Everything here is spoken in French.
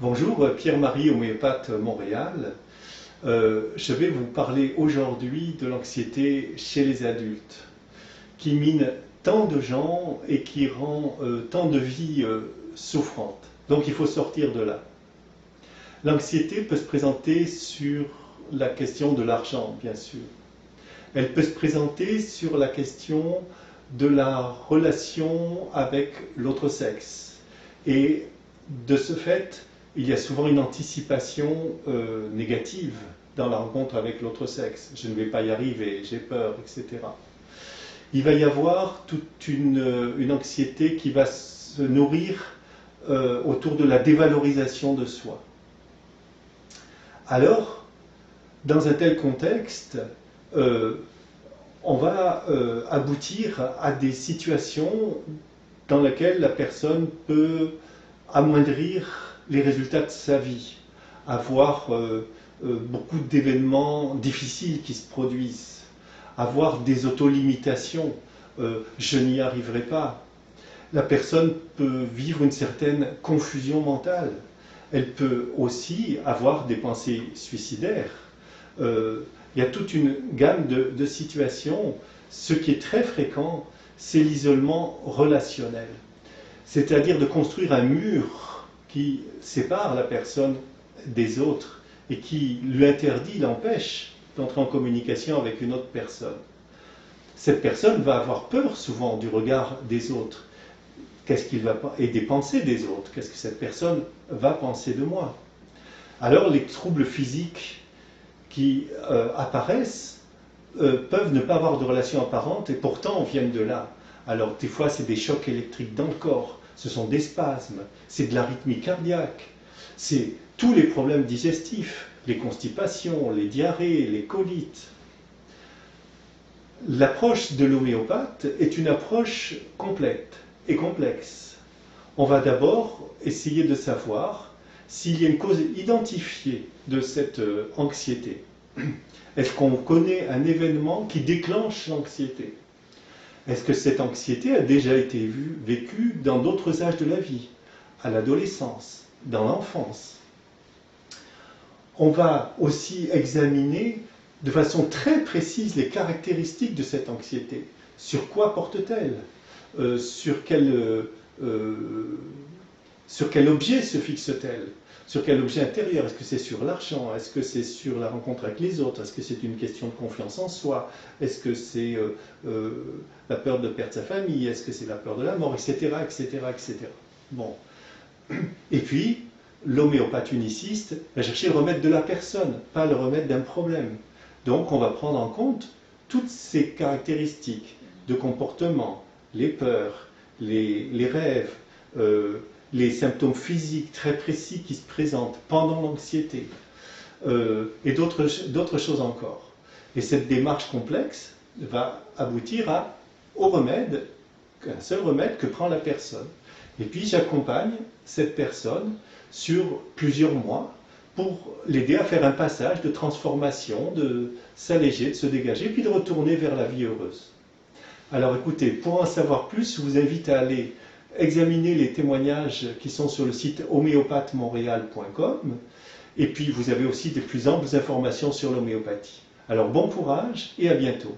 Bonjour, Pierre-Marie, homéopathe Montréal. Je vais vous parler aujourd'hui de l'anxiété chez les adultes, qui mine tant de gens et qui rend tant de vies souffrantes. Donc il faut sortir de là. L'anxiété peut se présenter sur la question de l'argent, bien sûr. Elle peut se présenter sur la question de la relation avec l'autre sexe. Et de ce fait, il y a souvent une anticipation négative dans la rencontre avec l'autre sexe. Je ne vais pas y arriver, j'ai peur, etc. Il va y avoir toute une anxiété qui va se nourrir autour de la dévalorisation de soi. Alors, dans un tel contexte, on va aboutir à des situations dans lesquelles la personne peut amoindrir les résultats de sa vie, avoir beaucoup d'événements difficiles qui se produisent, avoir des autolimitations, je n'y arriverai pas. La personne peut vivre une certaine confusion mentale. Elle peut aussi avoir des pensées suicidaires. Il y a toute une gamme de situations. Ce qui est très fréquent, c'est l'isolement relationnel. C'est-à-dire de construire un mur qui sépare la personne des autres et qui lui interdit, l'empêche d'entrer en communication avec une autre personne. Cette personne va avoir peur souvent du regard des autres. Et des pensées des autres. Qu'est-ce que cette personne va penser de moi? Alors les troubles physiques qui apparaissent peuvent ne pas avoir de relation apparente et pourtant viennent de là. Alors des fois c'est des chocs électriques dans le corps, ce sont des spasmes, c'est de l'arythmie cardiaque, c'est tous les problèmes digestifs, les constipations, les diarrhées, les colites. L'approche de l'homéopathe est une approche complète et complexe. On va d'abord essayer de savoir s'il y a une cause identifiée de cette anxiété. Est-ce qu'on connaît un événement qui déclenche l'anxiété? Est-ce que cette anxiété a déjà été vécue dans d'autres âges de la vie, à l'adolescence, dans l'enfance? On va aussi examiner de façon très précise les caractéristiques de cette anxiété. Sur quoi porte-t-elle? Sur quel objet se fixe-t-elle? Sur quel objet intérieur? Est-ce que c'est sur l'argent? Est-ce que c'est sur la rencontre avec les autres? Est-ce que c'est une question de confiance en soi? Est-ce que c'est la peur de perdre sa famille? Est-ce que c'est la peur de la mort? Etc. etc. etc. Bon. Et puis, l'homéopathe uniciste va chercher le remède de la personne, pas le remède d'un problème. Donc, on va prendre en compte toutes ces caractéristiques de comportement, les peurs, les rêves, les symptômes physiques très précis qui se présentent pendant l'anxiété, et d'autres choses encore. Et cette démarche complexe va aboutir au remède, un seul remède que prend la personne. Et puis j'accompagne cette personne sur plusieurs mois pour l'aider à faire un passage de transformation, de s'alléger, de se dégager, puis de retourner vers la vie heureuse. Alors écoutez, pour en savoir plus, je vous invite à aller examiner les témoignages qui sont sur le site homéopathe-montréal.com et puis vous avez aussi des plus amples informations sur l'homéopathie. Alors bon courage et à bientôt.